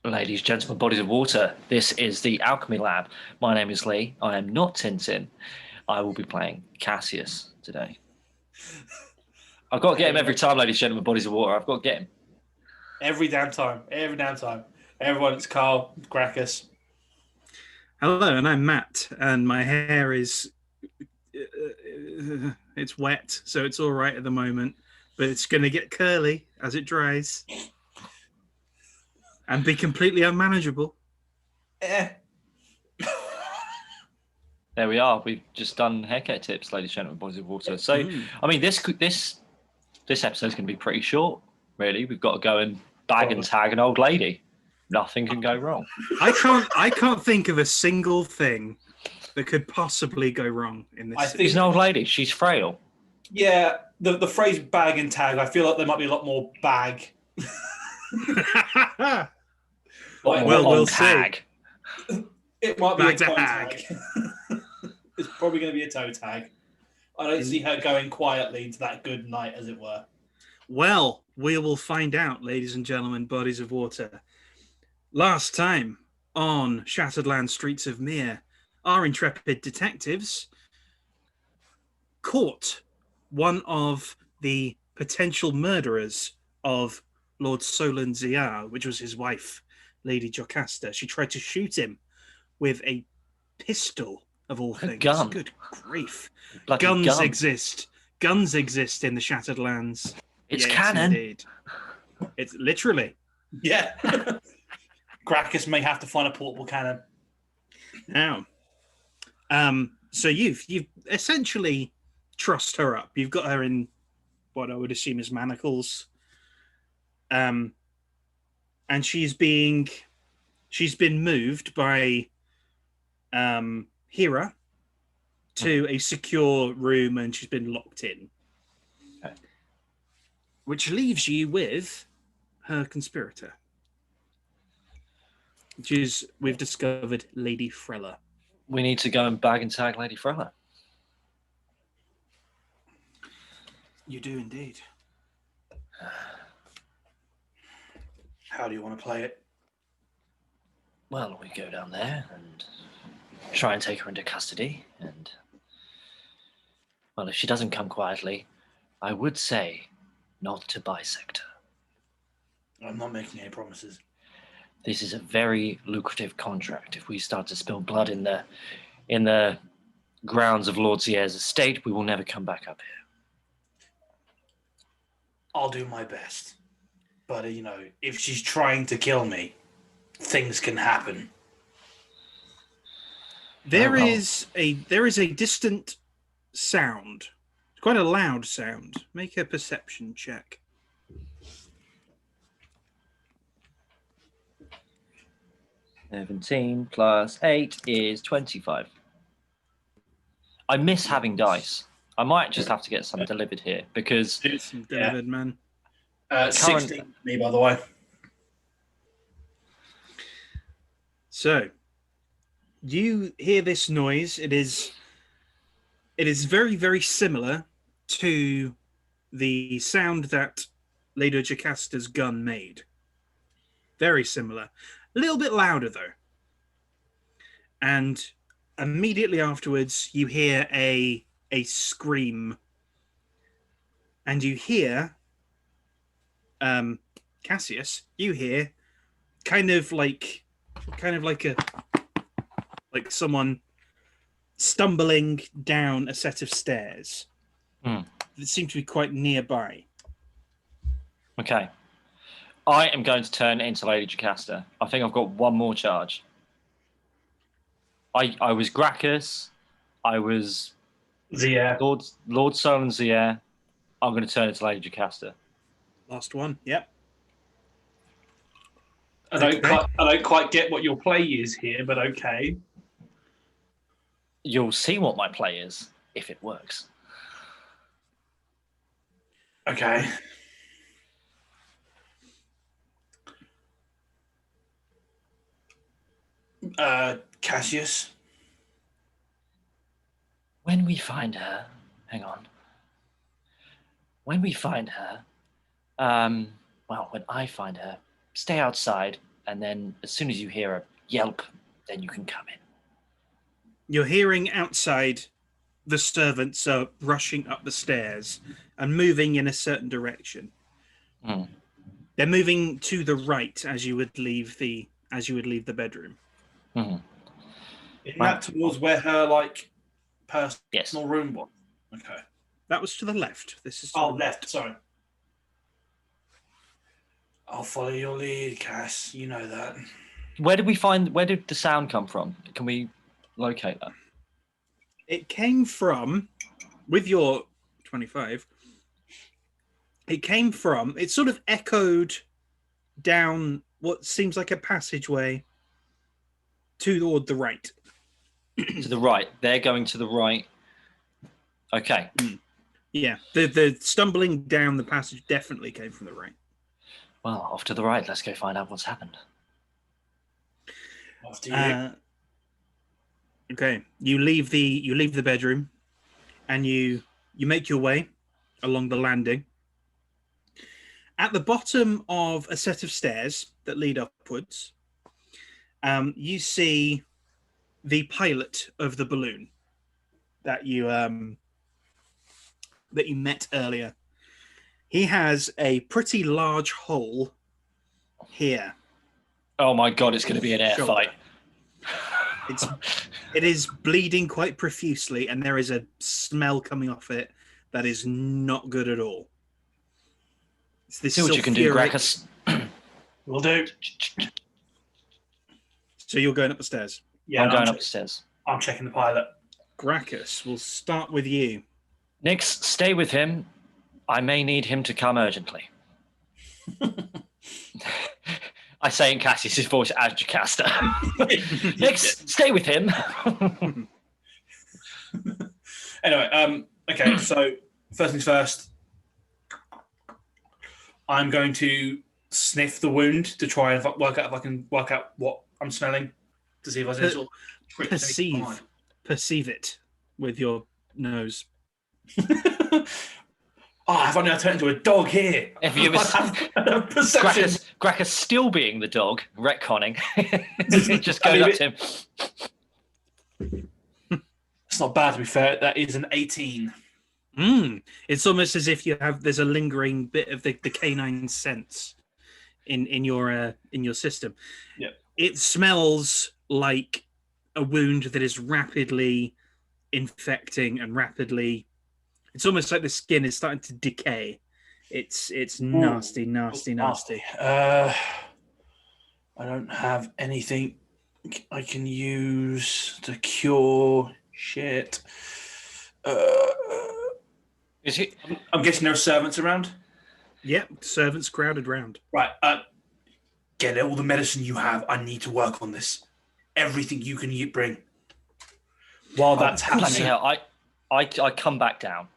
Ladies, gentlemen, bodies of water, this is the Alchemy Lab. My name is Lee. I am not Tintin. I will be playing Cassius today. I've got to get him every time, ladies, gentlemen, bodies of water. I've got to get him. Every damn time. Everyone, it's Carl, Gracchus. Hello, and I'm Matt, and my hair is... it's wet, so it's all right at the moment, but it's going to get curly as it dries. And be completely unmanageable. There we are. We've just done haircut tips, ladies and gentlemen, bodies of water. So, I mean, this episode's going to be pretty short, really. We've got to go and bag and tag an old lady. Nothing can go wrong. I can't think of a single thing that could possibly go wrong in this. She's an old lady. She's frail. Yeah, the phrase bag and tag, I feel like there might be a lot more bag. We'll tag. It might be Back a to toe hag. tag. It's probably going to be a toe tag. I don't see her going quietly into that good night, as it were. Well, we will find out, ladies and gentlemen, bodies of water. Last time on Shattered Land Streets of Mihre, our intrepid detectives caught one of the potential murderers of Lord Solon Ziar, which was his wife, Lady Jocasta. She tried to shoot him with a pistol, of all things. Gun. Good grief. Guns exist. Guns exist in the Shattered Lands. It's Yes, canon. Indeed. It's literally. Yeah. Gracchus may have to find a portable cannon. Now, so you've essentially trussed her up. You've got her in what I would assume is manacles. And she's been moved by Mihre to a secure room, and she's been locked in. Okay. Which leaves you with her conspirator, which is, we've discovered, Lady Frella. We need to go and bag and tag Lady Frella. You do indeed. How do you want to play it? Well, we go down there and try and take her into custody. And, well, if she doesn't come quietly, I would say not to bisect her. I'm not making any promises. This is a very lucrative contract. If we start to spill blood in the grounds of Lord Zier's estate, we will never come back up here. I'll do my best. But, if she's trying to kill me, things can happen. There is a distant sound. It's quite a loud sound. Make a perception check. $17 plus 8 is 25. I miss having dice. I might just have to get some delivered here because Delivered, man. 16 for me, by the way. So, you hear this noise. It is very, very similar to the sound that Lady Jocasta's gun made. Very similar. A little bit louder, though. And immediately afterwards, you hear a scream. And you hear... Cassius, you hear kind of like someone stumbling down a set of stairs that seem to be quite nearby. Okay. I am going to turn into Lady Jocasta. I think I've got one more charge. I was Gracchus. I was Zier. Lord Solon Zier. I'm going to turn into Lady Jocasta. Last one, yep. I don't quite get what your play is here, but okay. You'll see what my play is if it works. Okay. Cassius? When we find her, hang on. When we find her, when I find her, stay outside. and then as soon as you hear a yelp, then you can come in. You're hearing outside the servants are rushing up the stairs and moving in a certain direction. Mm. They're moving to the right as you would leave the bedroom. Mhm. Isn't that towards where her personal Yes. room was? Okay. That was to the left. This is to Oh, the left. Sorry. I'll follow your lead, Cass. You know that. Where did the sound come from? Can we locate that? It came from, with your 25, it sort of echoed down what seems like a passageway toward the right. To the right. They're going to the right. Okay. Yeah, the stumbling down the passage definitely came from the right. Well, off to the right. Let's go find out what's happened. After you. Okay, you leave the bedroom, and you make your way along the landing. At the bottom of a set of stairs that lead upwards, you see the pilot of the balloon that you met earlier. He has a pretty large hole here. Oh my god, it's going to be an air Shoulder. fight. It is bleeding quite profusely, and there is a smell coming off it that is not good at all. It's this See what you can do, sulfuric- Gracchus. Will do. So you're going up the stairs. Yeah, I'm going upstairs. I'm checking the pilot. Gracchus, we'll start with you. Nix, stay with him. I may need him to come urgently. I say in Cassius' voice as Jocasta. Nix, stay with him. Anyway, okay, so first things first, I'm going to sniff the wound to try and work out if I can work out what I'm smelling to see if there's any sort of tricks, anything behind. Perceive it with your nose. Oh, have I now turned into a dog here? If you Perception. Gracchus still being the dog, retconning. Just going up to him. It's not bad, to be fair. That is an 18. It's almost as if there's a lingering bit of the canine sense in your system. Yeah. It smells like a wound that is rapidly infecting and rapidly. It's almost like the skin is starting to decay. It's nasty. I don't have anything I can use to cure shit. Is he? I'm guessing there are servants around. Yep, servants crowded round. Right. Get all the medicine you have. I need to work on this. Everything you can bring. While that's Bloody happening. hell, I come back down.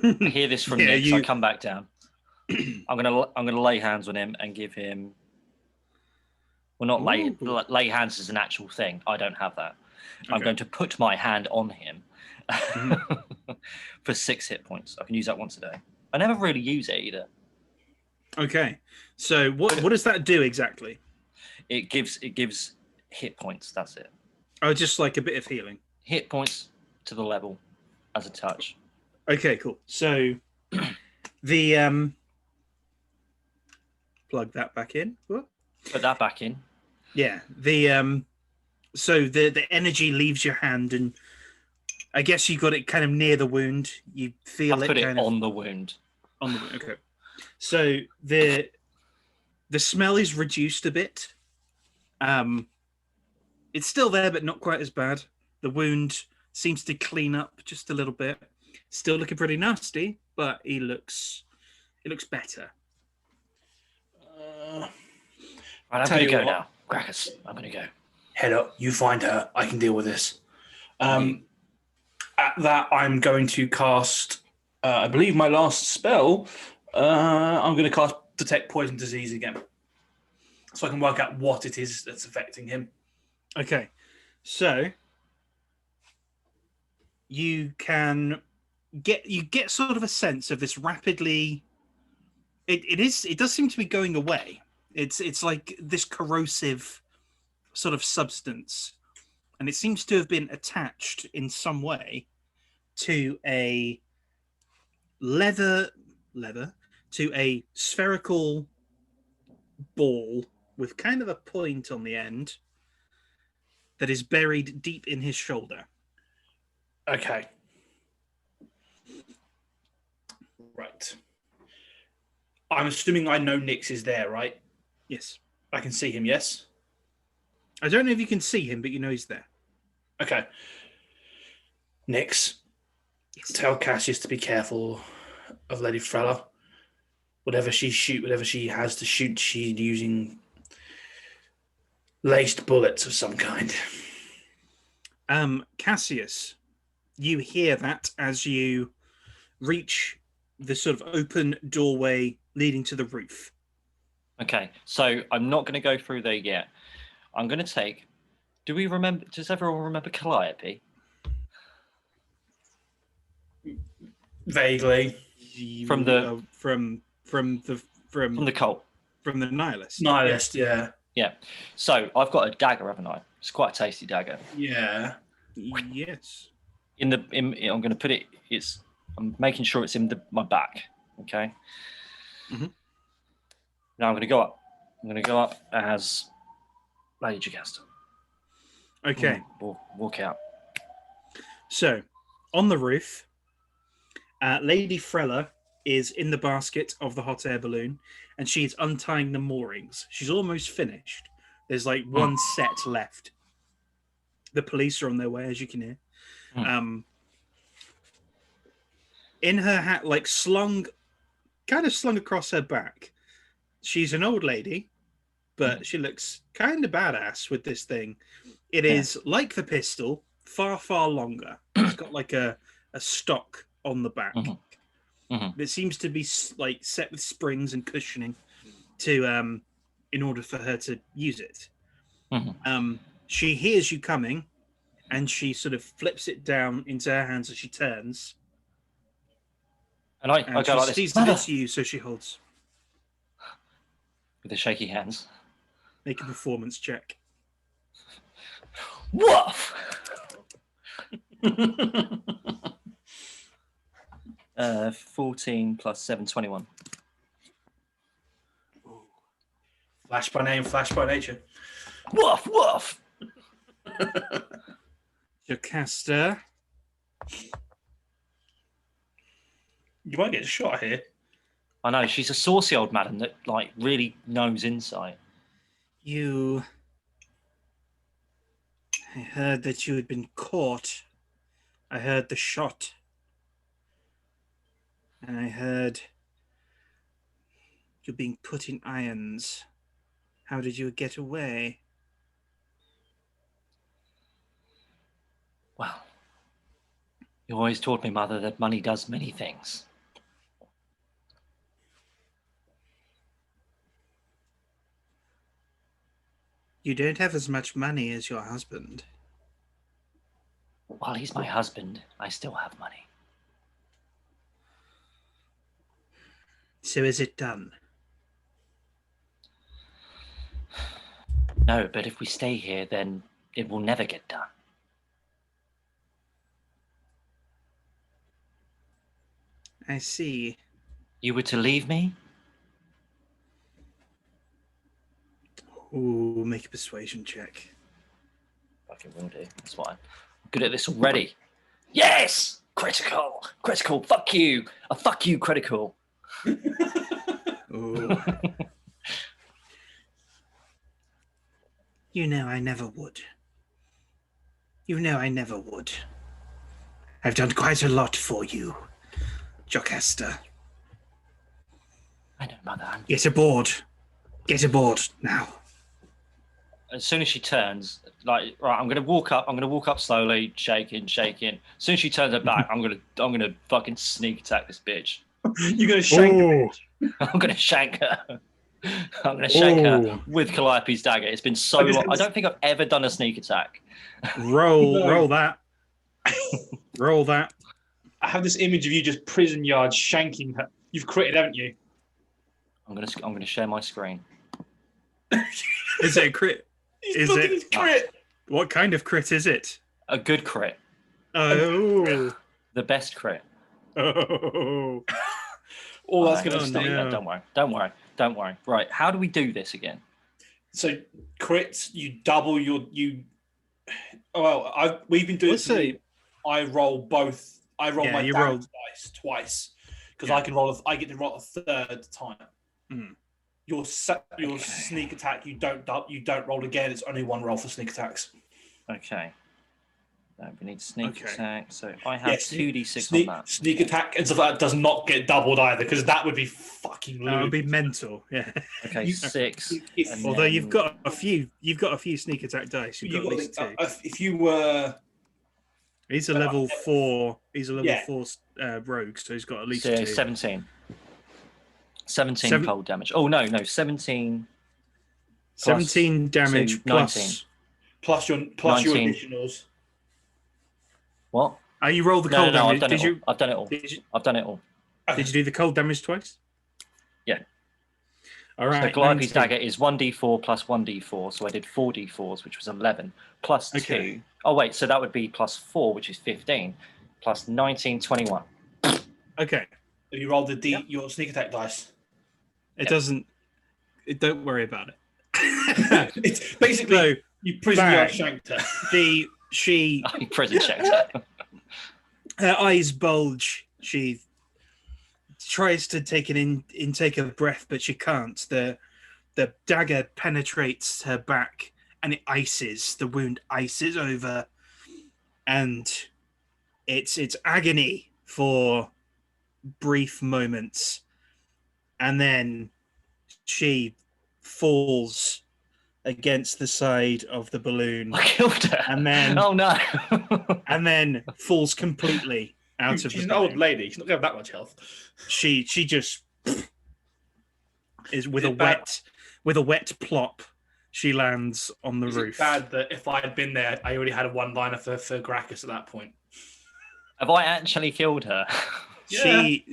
I hear this from Nick, so I come back down. I'm gonna lay hands on him and give him. Well, not lay hands is an actual thing. I don't have that. Okay. I'm going to put my hand on him for 6 hit points. I can use that once a day. I never really use it either. Okay, so what does that do exactly? It gives hit points. That's it. Oh, just like a bit of healing. Hit points to the level as a touch. Okay, cool. So the plug that back in. What? Put that back in. Yeah. The so the energy leaves your hand, and I guess you got it kind of near the wound. You feel I it put it kind on of the wound. on the wound. Okay. So the smell is reduced a bit. It's still there, but not quite as bad. The wound seems to clean up just a little bit. Still looking pretty nasty, but it looks better. Right, I'm going to go now. Gracchus, I'm going to go. Head up. You find her. I can deal with this. At that, I'm going to cast, I believe my last spell, I'm going to cast Detect Poison Disease again. So I can work out what it is that's affecting him. Okay. So you get sort of a sense of this rapidly. It does seem to be going away. It's like this corrosive sort of substance, and it seems to have been attached in some way to a leather to a spherical ball with kind of a point on the end that is buried deep in his shoulder. Okay. Right. I'm assuming I know Nix is there, right? Yes. I can see him, yes? I don't know if you can see him, but you know he's there. Okay. Nix, Yes. tell Cassius to be careful of Lady Frella. Whatever she has to shoot, she's using laced bullets of some kind. Cassius, you hear that as you reach the sort of open doorway leading to the roof. Okay, so I'm not going to go through there yet. I'm going to take. Do we remember? Does everyone remember Calliope? Vaguely. From the from the cult. From the nihilist. Nihilist, yeah. Yeah. So I've got a dagger, haven't I? It's quite a tasty dagger. Yeah. Yes. I'm going to put it. I'm making sure it's in my back. Okay. Mhm. Now I'm going to go up. I'm going to go up as Lady Jocasta. Okay. We'll walk out. So, on the roof, Lady Frella is in the basket of the hot air balloon, and she's untying the moorings. She's almost finished. There's like one set left. The police are on their way, as you can hear. In her hat, like kind of slung across her back. She's an old lady, but she looks kind of badass with this thing. It is like the pistol, far, far longer. It's got like a stock on the back. It seems to be like set with springs and cushioning to in order for her to use it. She hears you coming, and she sort of flips it down into her hands as she turns. And I And go she like sees this. that it's you, so she holds. With the shaky hands. Make a performance check. Woof! 14 plus 7, 21. Flash by name, flash by nature. Woof, woof! Jocasta. You might get a shot here. I know, she's a saucy old madam that, like, really knows insight. I heard that you had been caught. I heard the shot. And I heard you being put in irons. How did you get away? Well, you always taught me, Mother, that money does many things. You don't have as much money as your husband. While he's my husband, I still have money. So is it done? No, but if we stay here, then it will never get done. I see. You were to leave me? Ooh, make a persuasion check. Fucking will do. That's why I'm good at this already. Yes! Critical! Critical! Fuck you! A fuck you, critical. Ooh. You know I never would. You know I never would. I've done quite a lot for you, Jocasta. I know, Mother. Get aboard. Get aboard now. As soon as she turns, like, right, I'm gonna walk up slowly, shaking. As soon as she turns her back, I'm gonna fucking sneak attack this bitch. You're gonna shank the bitch. I'm gonna shank her. I'm gonna shank her with Calliope's dagger. It's been so long. I don't think I've ever done a sneak attack. Roll that. Roll that. I have this image of you just prison yard shanking her. You've critted, haven't you? I'm gonna share my screen. Is it a crit? He's Is looking it- his crit. What kind of crit is it? A good crit. Oh. The best crit. Oh. All that's Alright, going to Oh, stop. no. Don't worry. Don't worry. Don't worry. Right. How do we do this again? So crits, you double your Well, we've been doing. Let's say I roll both. I roll Yeah, my you damage roll- dice twice because Yeah. I can roll. I get to roll a third time. Mhm. Your Okay. sneak attack, you don't roll again. It's only one roll for sneak attacks. Okay. We need sneak Okay. attack. So I have Yes, 2d6 Sneak, on that. sneak attack and stuff like that does not get doubled either because that would be fucking. that would be ludicrous. mental. Yeah. Okay, You- 6. if- and Although you've then- got a few sneak attack dice. You've got at least two. If you were He's a level 4. He's a level Yeah. 4 rogue, so he's got at least So, two. 17. 17 Seven- cold damage. Oh, no. 17. 17 damage two, plus. 19. plus your 19. additionals. What? Oh, you rolled the No, cold no, damage. I've done Did it you? all. I've done it all. Did you Okay. do the cold damage twice? Yeah. All So right. Calliope's 19. dagger is 1d4 plus 1d4. So I did 4d4s, which was 11, plus Okay. 2. Oh, wait. So that would be plus 4, which is 15, plus 19, 21. Okay. You roll the Yep. your sneak attack dice. It doesn't. Don't worry about it. It's basically So you prison bang. yard shanked her. she I prison checked her. her eyes bulge. She tries to take an intake of breath, but she can't. The dagger penetrates her back and it ices. The wound ices over, and it's agony for brief moments, and then she falls against the side of the balloon, I killed her. and then Oh, no. and then falls completely out of She's the an old balloon. lady. She's not going to have that much health. She just is with Is a it bad? wet plop. She lands on the Is roof. it bad that if I had been there, I already had a one-liner for Gracchus at that point? Have I actually killed her? She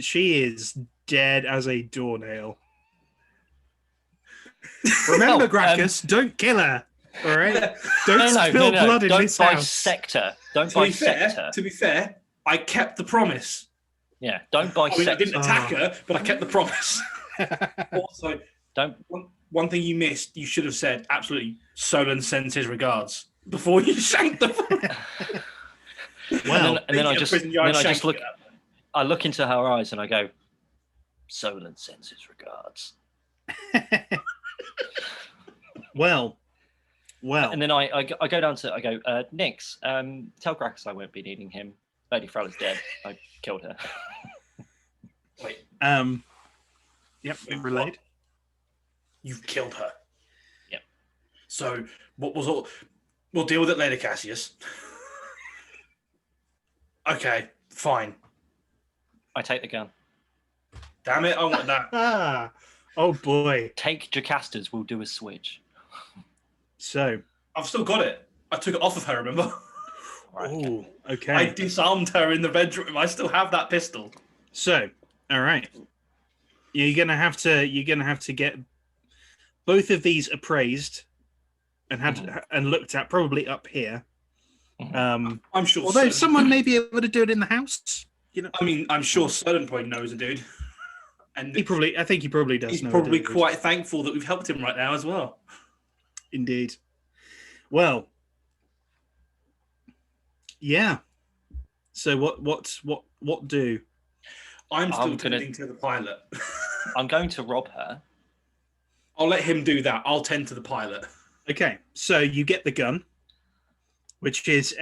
is dead as a doornail. Remember, Oh, Gracchus, don't kill her. All right, don't No, spill blood in Don't this house. bisect her. Don't To be bisect fair, her. I kept the promise. Yeah, don't I mean, I bisect didn't her. attack her, but I kept the promise. Also, Don't. one thing you missed, you should have said, absolutely, Solon sends his regards before you shanked them. Well, and then I just shanking look. her. I look into her eyes and I go, Solon sends his regards. well. And then I go down to, I go, Nix, tell Grax I won't be needing him. Lady Frella's dead. I killed her. Wait, Yep, Wait, relayed. you've killed her. Yep. So what was all? We'll deal with it later, Cassius. Okay, fine. I take the gun. Damn it, I want that. Ah, oh boy. Take Jocastas, we'll do a switch. So, I've still got it. I took it off of her, remember? Right. oh, okay. I disarmed her in the bedroom. I still have that pistol. So, all right. You're gonna have to get both of these appraised and looked at, probably up here. I'm sure. Although Solon- someone may be able to do it in the house. You know, I mean, I'm sure Solon probably knows a dude. And I think he probably does. he's know a probably dude. quite thankful that we've helped him right now as well. Indeed. Well, yeah. So what do? I'm still I'm gonna- tending to the pilot. I'm going to rob her. I'll let him do that. I'll tend to the pilot. Okay, so you get the gun, which is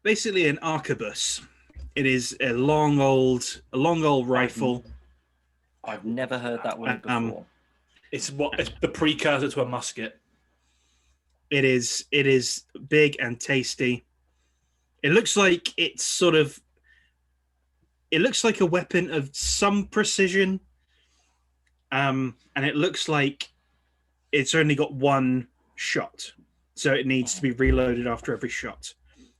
basically an arquebus. It is a long old rifle. I've never heard that word Um, before. It's the precursor to a musket. It is big and tasty. It looks like it looks like a weapon of some precision. And it looks like it's only got one shot. So it needs to be reloaded after every shot,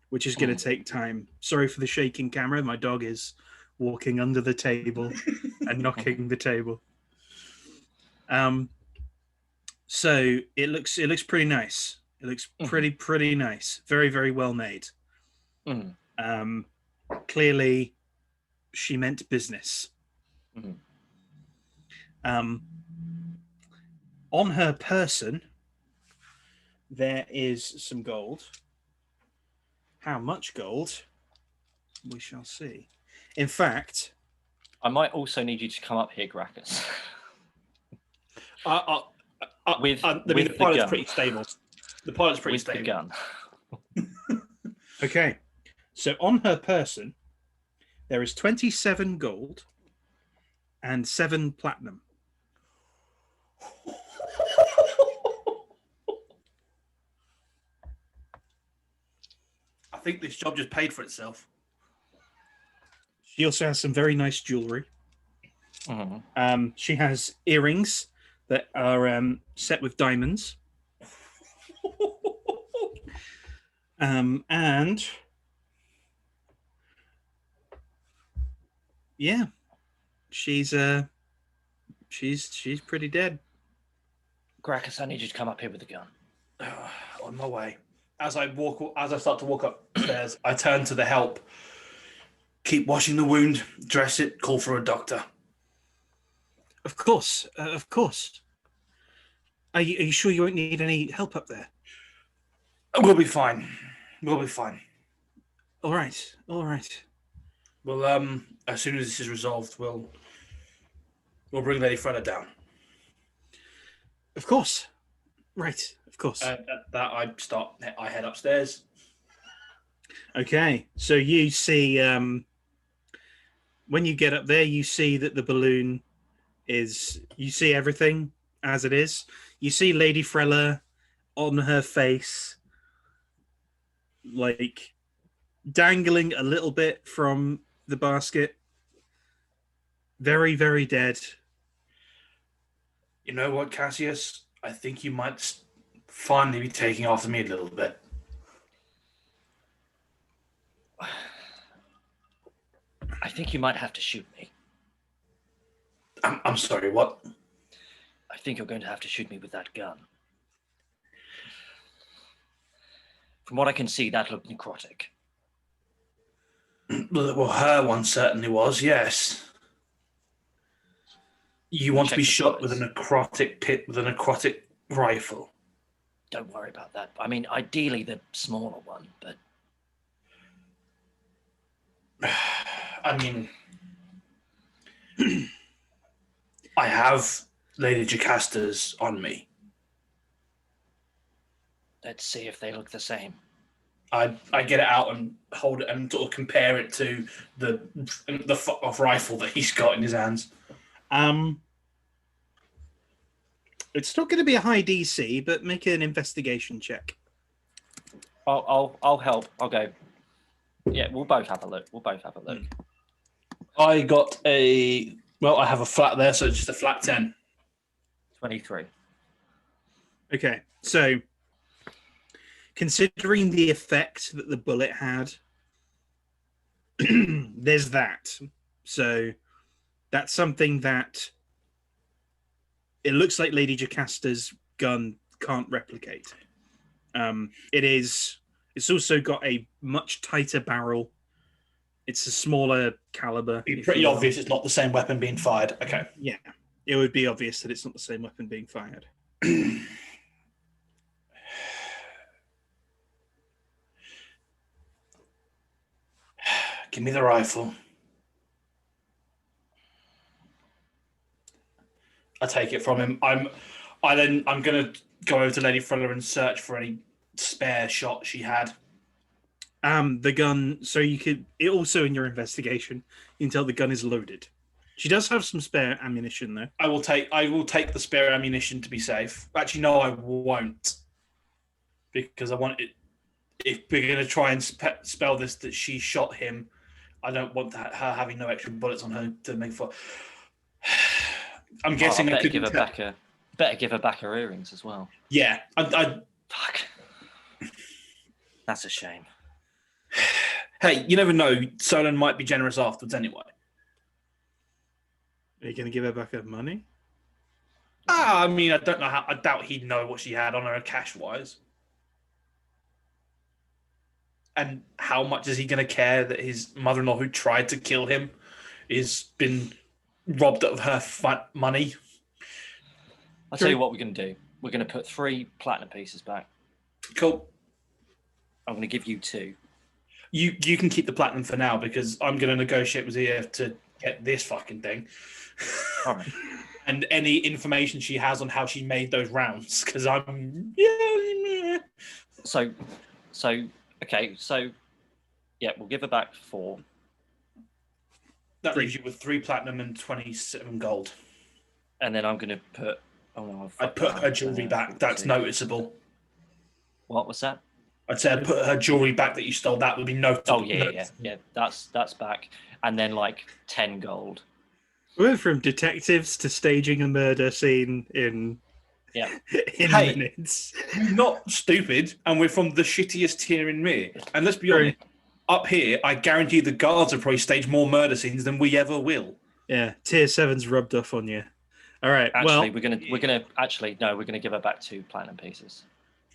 which is going to take time. Sorry for the shaking camera. My dog is walking under the table and knocking the table. So it looks pretty nice. It looks pretty nice. Very, very well made. Mm. Clearly, she meant business. Mm. On her person, there is some gold. How much gold? We shall see. In fact, I might also need you to come up here, Gracchus. The the pilot's gun. pretty stable. The pilot's pretty With stable. the gun. okay. So on her person, there is 27 gold and 7 platinum. I think this job just paid for itself. She also has some very nice jewelry. She has earrings that are set with diamonds. And yeah, she's pretty dead. Gracchus, I need you to come up here with the gun. On my way. As I start to walk upstairs, I turn to the help. Keep washing the wound, dress it, call for a doctor. Of course, of course. Are you sure you won't need any help up there? We'll be fine. We'll be fine. All right, all right. Well, as soon as this is resolved, we'll bring Lady Freda down. Of course. Right, of course. At that, I head upstairs. Okay, so you see, when you get up there, you see that the balloon you see everything as it is. You see Lady Frella on her face, like dangling a little bit from the basket. Very, very dead. You know what, Cassius? I think you might finally be taking after me a little bit. I think you might have to shoot me. I'm sorry, what? I think you're going to have to shoot me with that gun. From what I can see, that looked necrotic. Well, her one certainly was, yes. You want to be shot with a necrotic rifle. Don't worry about that. I mean, ideally the smaller one, but... I mean... I have Lady Jocasta's on me. Let's see if they look the same. I get it out and hold it and sort of compare it to the fuck-off rifle that he's got in his hands. It's not going to be a high DC, but make an investigation check. I'll help. I'll go. Yeah, we'll both have a look. I got I have a flat there, so it's just a flat 10. 23. Okay, so considering the effect that the bullet had, there's that. So that's something that it looks like Lady Jocasta's gun can't replicate. It's also got a much tighter barrel. It's a smaller caliber. It's pretty obvious it's not the same weapon being fired. Okay. Yeah, it would be obvious that it's not the same weapon being fired. Give me the rifle. I take it from him. I'm going to go over to Lady Frella and search for any spare shot she had. The gun. So you could. It also in your investigation, you can tell the gun is loaded. She does have some spare ammunition though. I will take the spare ammunition to be safe. Actually, no, I won't, because I want it. If we're going to try and spell this that she shot him, I don't want her having no extra bullets on her to make for. I'm guessing I I better could give her back her earrings as well. Yeah, Fuck. That's a shame. Hey, you never know. Solon might be generous afterwards anyway. Are you going to give her back her money? I mean, I don't know how. I doubt he'd know what she had on her cash-wise. And how much is he going to care that his mother-in-law, who tried to kill him, is been robbed of her money? I'll tell you what we're going to do. We're going to put 3 platinum pieces back. Cool. I'm going to give you 2. You can keep the platinum for now because I'm going to negotiate with Zia to get this fucking thing. All right. And any information she has on how she made those rounds, because I'm So, okay, so yeah, we'll give her back 4. That leaves you with 3 platinum and 27 gold. And then I'm going to put. Oh no! I'd put her jewelry back. That's noticeable. What was that? I'd say I'd put her jewelry back that you stole. That would be noticeable. Oh yeah. That's back. And then like 10 gold. We went from detectives to staging a murder scene in Hey. minutes. You're not stupid, and we're from the shittiest tier in Mihre. And let's be honest, up here, I guarantee the guards have probably staged more murder scenes than we ever will. Yeah, tier 7's rubbed off on you. All right. Actually, well, we're gonna give her back 2 platinum pieces.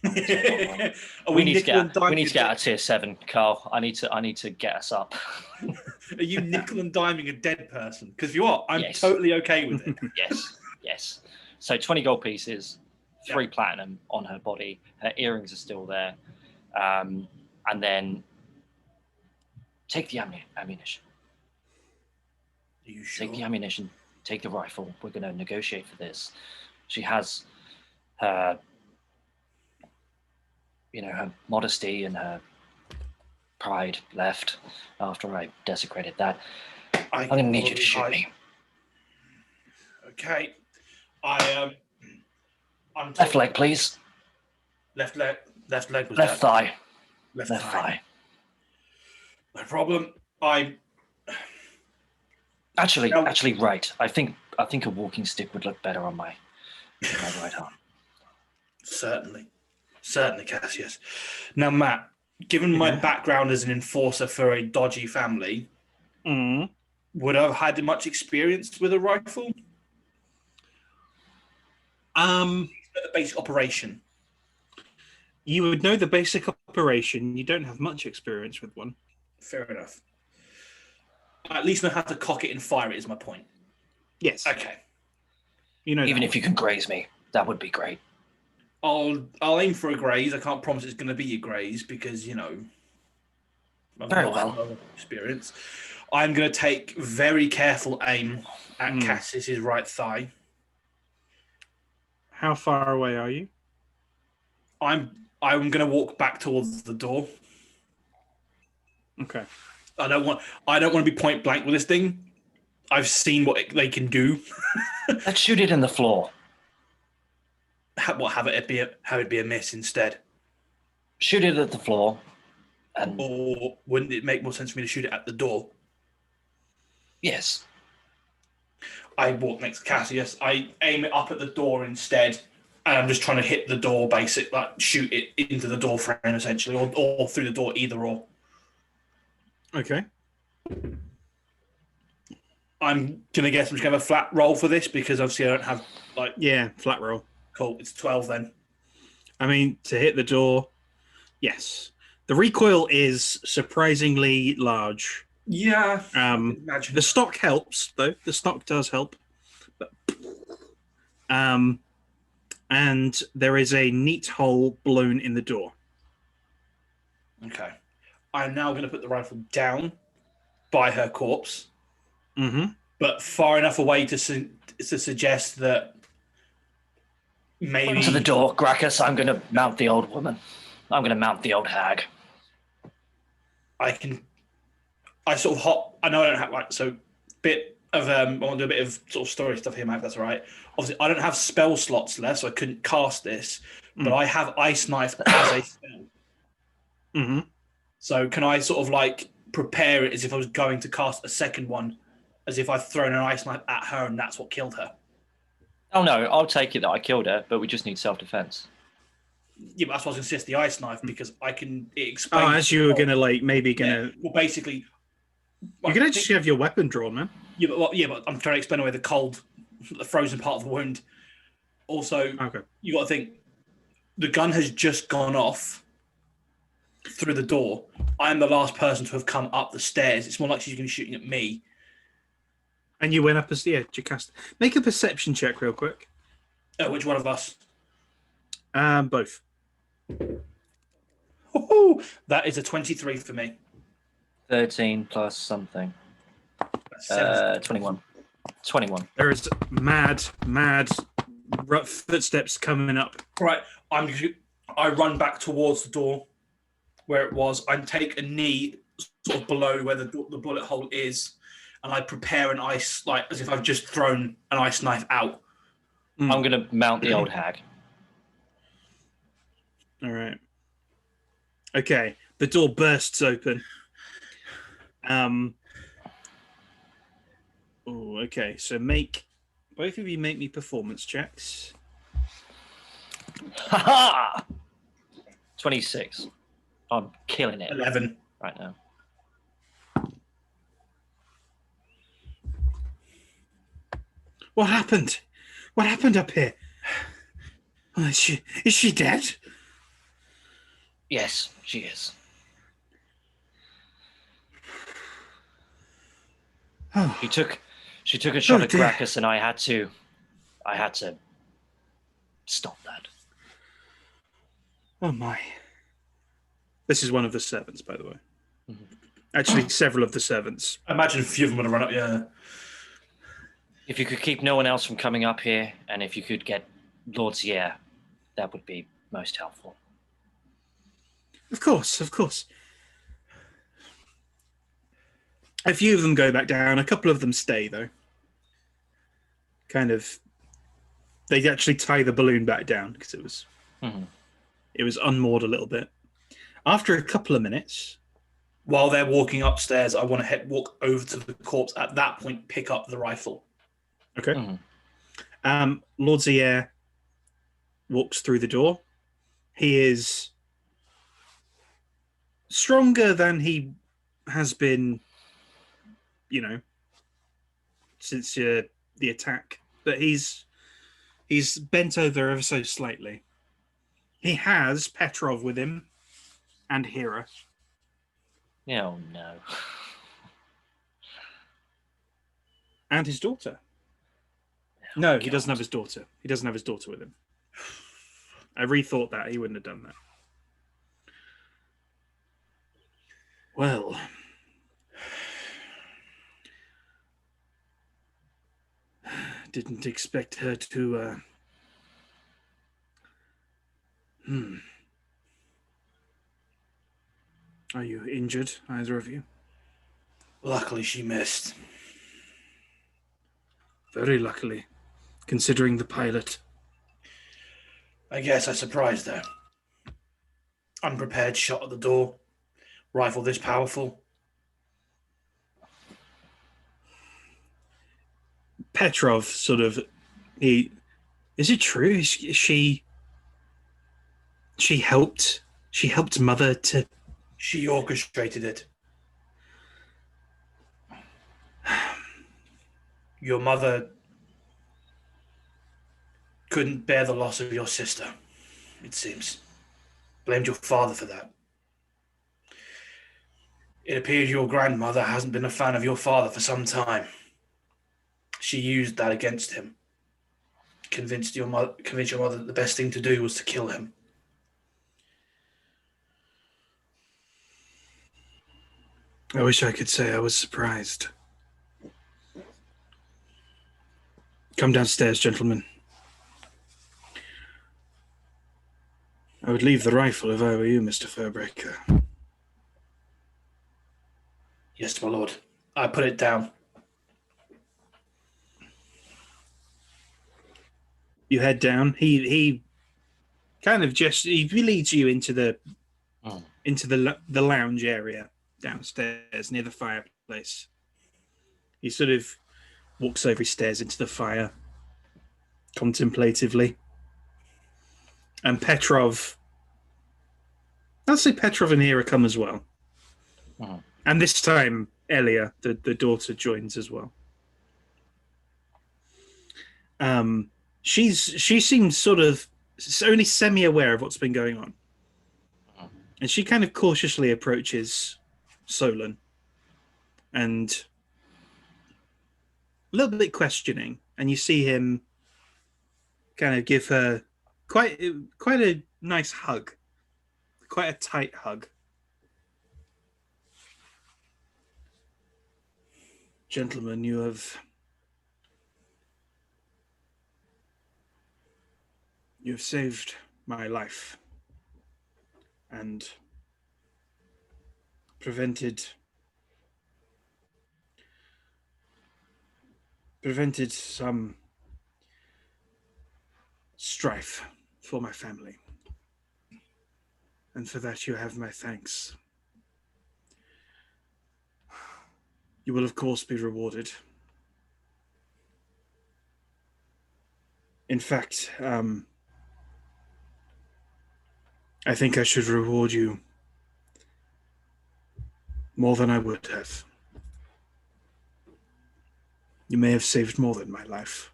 Are We need to nickel and get out of tier 7, Carl. I need to get us up. Are you nickel and diming a dead person? Because if you are, I'm Yes. totally okay with it. Yes. So 20 gold pieces, 3 platinum on her body. Her earrings are still there, and then take the ammunition. Are you sure? Take the ammunition. Take the rifle. We're going to negotiate for this. She has her, her modesty and her pride left after I desecrated that. I'm going to need you to shoot me. Okay. I'm Left leg, please. Left leg. Left leg was Left that? thigh. Left Left thigh. No problem. Actually, No. right. I think a walking stick would look better on my right arm. Certainly, Cassius. Now, Matt, given my background as an enforcer for a dodgy family, would I have had much experience with a rifle? The basic operation. you would know the basic operation. You don't have much experience with one. Fair enough. I at least know how to cock it and fire it. Is my point. Yes. Okay. You know Even that. if you can graze me, that would be great. I'll aim for a graze. I can't promise it's going to be a graze because I've Very not had well. no experience. I'm going to take very careful aim at Cassius's right thigh. How far away are you? I'm going to walk back towards the door. Okay. I don't want to be point blank with this thing. I've seen what they can do. Let's shoot it in the floor. Have it be a miss instead? Shoot it at the floor. And Or wouldn't it make more sense for me to shoot it at the door? yes. I walk next to Cassius. I aim it up at the door instead, and I'm just trying to hit the door, shoot it into the door frame essentially, or through the door, either or. Okay. I'm gonna guess I'm just gonna have a flat roll for this because obviously I don't have Yeah, flat roll. Cool. It's 12 then. I mean, to hit the door, yes. The recoil is surprisingly large. Yeah. The stock helps, though. The stock does help. But, and there is a neat hole blown in the door. Okay. I'm now going to put the rifle down by her corpse, but far enough away to suggest that maybe... To the door, Gracchus. I'm going to mount the old woman. I'm going to mount the old hag. I sort of hop... I know I don't have... so bit of... I want to do a bit of sort of story stuff here, Matt, if that's all right. Obviously, I don't have spell slots left, so I couldn't cast this, but I have Ice Knife as a spell. So can I sort of prepare it as if I was going to cast a second one, as if I've thrown an Ice Knife at her and that's what killed her? Oh no, I'll take it that I killed her, but we just need self-defense. Yeah, but that's why I was going to suggest the Ice Knife, because I can explain... Oh, as you were going to Yeah, well, basically... You're going to just have your weapon drawn, man. Yeah, but I'm trying to explain away the cold, the frozen part of the wound. Also, Okay. you got to think the gun has just gone off through the door. I'm the last person to have come up the stairs. It's more like she's going to be shooting at me. And you went up as you cast. Make a perception check real quick. Which one of us? Both. Woo-hoo! That is a 23 for me. 13 plus something. 21. 21. There is mad rough footsteps coming up. Right, I run back towards the door where it was. I take a knee sort of below where the bullet hole is, and I prepare an ice, like as if I've just thrown an ice knife out. I'm going to mount the old hag. All right. Okay. The door bursts open. Oh, okay. So both of you make me performance checks. Ha ha! 26. I'm killing it 11. right now. What happened? What happened up here? Oh, is she dead? Yes, she is. Oh, She took a shot at dear. Gracchus, and I had to stop that. oh my. This is one of the servants, by the way. Mhm. Actually, several of the servants. I imagine a few of them would have run up, yeah. If you could keep no one else from coming up here, and if you could get Lord Sierra, that would be most helpful. Of course. A few of them go back down. A couple of them stay, though. They actually tie the balloon back down because it was unmoored a little bit. After a couple of minutes, While they're walking upstairs, I want to walk over to the corpse. At that point, pick up the rifle. okay. Lord Zier walks through the door. He is stronger than he has been, since the attack. But he's bent over ever so slightly. He has Petrov with him and Hera. Oh no. And his daughter. No, he God. doesn't have his daughter. He doesn't have his daughter with him. I rethought that. He wouldn't have done that. Well. Didn't expect her to... Are you injured, either of you? Luckily, she missed. Very luckily, considering the pilot. I guess I surprised her. Unprepared shot at the door. Rifle this powerful. Petrov is it true? Is she helped Mother to... She orchestrated it. Your mother couldn't bear the loss of your sister, it seems. Blamed your father for that. It appears your grandmother hasn't been a fan of your father for some time. She used that against him. Convinced your mother that the best thing to do was to kill him. I wish I could say I was surprised. Come downstairs, gentlemen. I would leave the rifle if I were you, Mr. Fairbreaker. Yes, my lord. I put it down. You head down. He kind of he leads you into the lounge area downstairs near the fireplace. He sort of walks over, he stares into the fire contemplatively. And I'll say Petrov and Hera come as well. And this time, Elia, the daughter, joins as well. She seems sort of only semi-aware of what's been going on. And she kind of cautiously approaches Solon and a little bit questioning. And you see him kind of give her quite a nice hug, quite a tight hug. Gentlemen, you have saved my life and prevented some strife for my family. And for that you have my thanks. You will of course be rewarded. In fact, I think I should reward you more than I would have. You may have saved more than my life.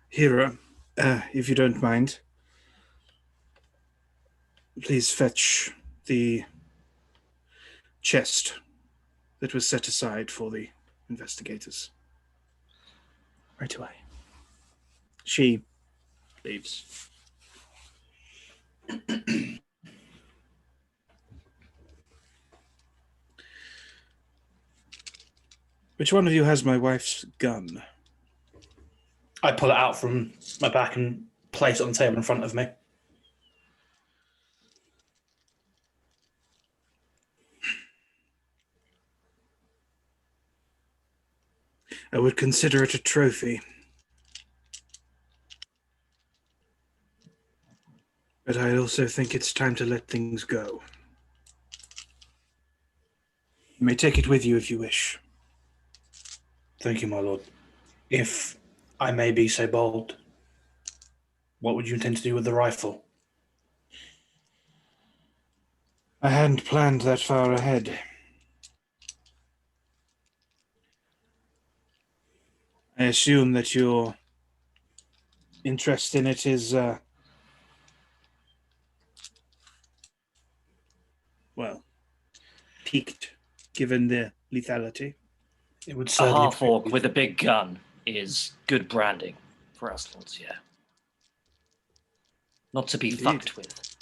Hera, if you don't mind, please fetch the chest that was set aside for the investigators. Right away. She leaves. Which one of you has my wife's gun? I pull it out from my back and place it on the table in front of me. I would consider it a trophy. But I also think it's time to let things go. You may take it with you if you wish. Thank you, my lord. If I may be so bold, what would you intend to do with the rifle? I hadn't planned that far ahead. I assume that your interest in it is, piqued, given the lethality. It would A certainly half orc with a big gun is good branding for us lords, yeah. Not to be Indeed. fucked with.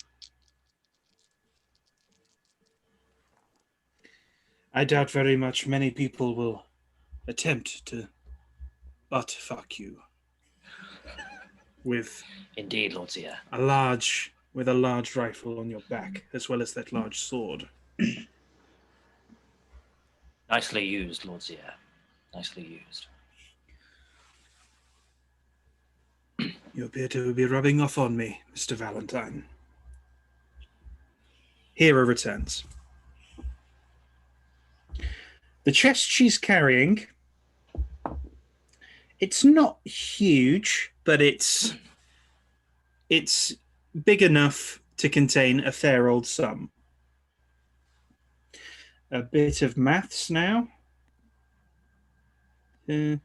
I doubt very much many people will attempt to butt fuck you with Indeed, lords, yeah. a large rifle on your back, as well as that large sword. Nicely used, lords, yeah. Nicely used. You appear to be rubbing off on me, Mr. Valentine. Hera returns. The chest she's carrying, it's not huge, but it's big enough to contain a fair old sum. A bit of maths now. 10,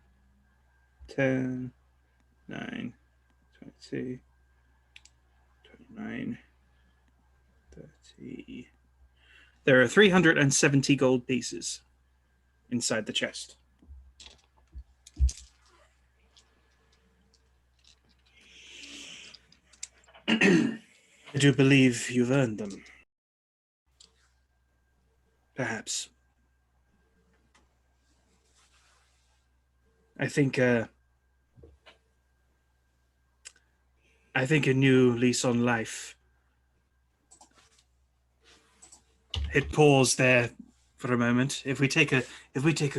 9, 20, 29, 30. There are 370 gold pieces inside the chest. I do believe you've earned them. Perhaps. I think a new lease on life. Hit pause there for a moment. If we take a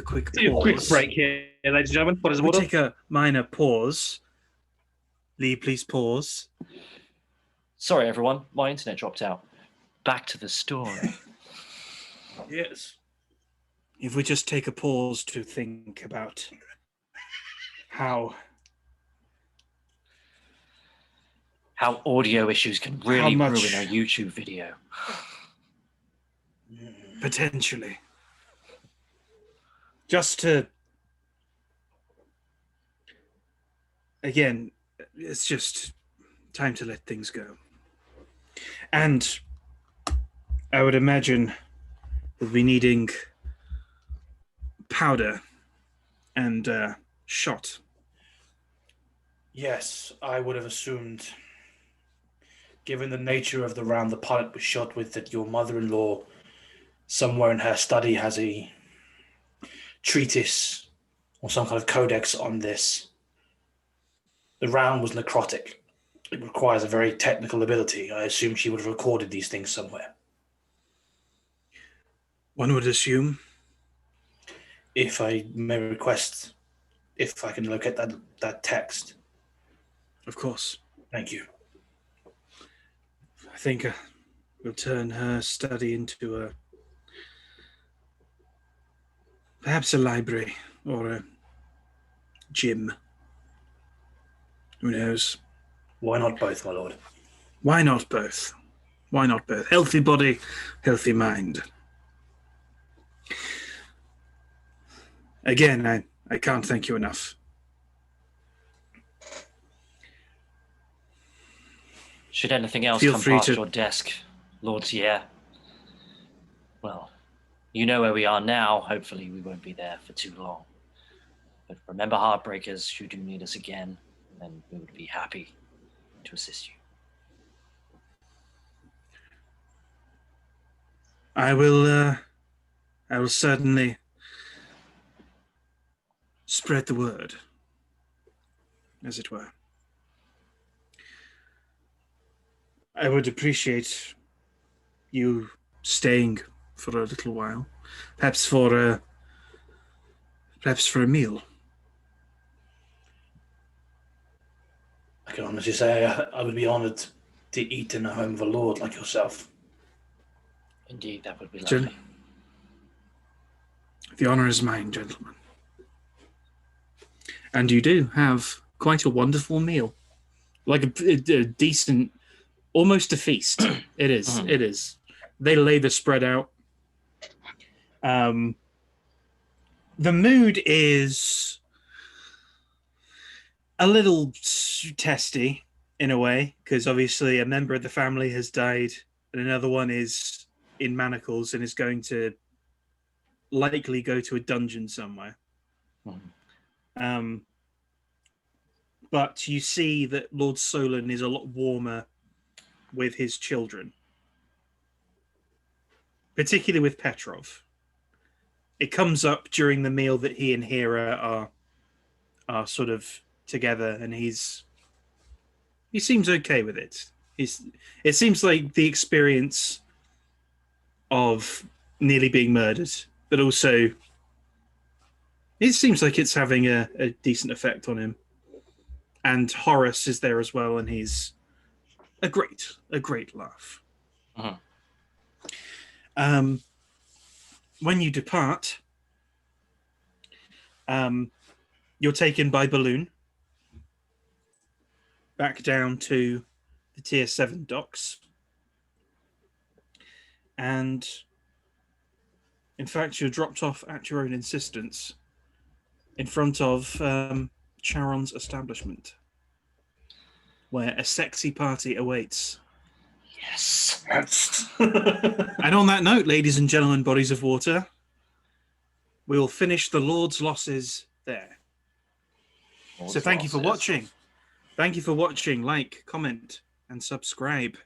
quick pause. Quick break here, ladies and gentlemen. What is If we order? take a minor pause. Lee, please pause. Sorry, everyone. My internet dropped out. Back to the story. Yes. If we just take a pause to think about how audio issues can really ruin much- a YouTube video. potentially just to again, it's just time to let things go. And I would imagine we'll be needing powder and shot. Yes, I would have assumed, given the nature of the round the pilot was shot with, that your mother-in-law, somewhere in her study, has a treatise or some kind of codex on this. The round was necrotic. It requires a very technical ability. I assume she would have recorded these things somewhere. One would assume. If I may request, if I can locate that text. Of course. Thank you. I think we'll turn her study into perhaps a library or a gym. Who knows? Why not both, my lord? Why not both? Why not both? Healthy body, healthy mind. Again, I can't thank you enough. Should anything else Feel come free past to- your desk, Lord Sierra, well, you know where we are now. Hopefully we won't be there for too long. But remember Heartbreakers, should you need us again, then we would be happy to assist you. I will certainly spread the word, as it were. I would appreciate you staying for a little while, perhaps for a meal. I can honestly say I would be honoured to eat in the home of a lord like yourself. Indeed, that would be lovely. The honor is mine, gentlemen. And you do have quite a wonderful meal, like a decent, almost a feast. It is. It is. They lay the spread out. The mood is a little testy in a way, because obviously a member of the family has died, and another one is in manacles and is going to likely go to a dungeon somewhere. But you see that Lord Solon is a lot warmer with his children, particularly with Petrov. It comes up during the meal that he and Hera are sort of together, and he seems okay with it. It seems like the experience of nearly being murdered, but also it seems like it's having a decent effect on him. And Horace is there as well, and he's a great laugh. When you depart, you're taken by balloon back down to the Tier 7 docks. And in fact, you're dropped off at your own insistence in front of Charon's establishment, where a sexy party awaits. Yes. And on that note, ladies and gentlemen, bodies of water, we will finish the Lord's losses there. So thank you for watching. Thank you for watching. Like, comment, and subscribe.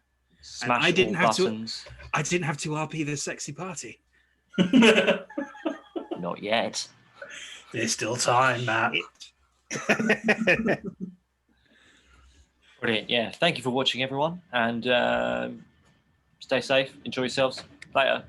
Smash And I didn't all have buttons. I didn't have to RP this sexy party. Not yet. There's still time, Matt. Brilliant. Yeah. Thank you for watching, everyone. And stay safe. Enjoy yourselves. Later.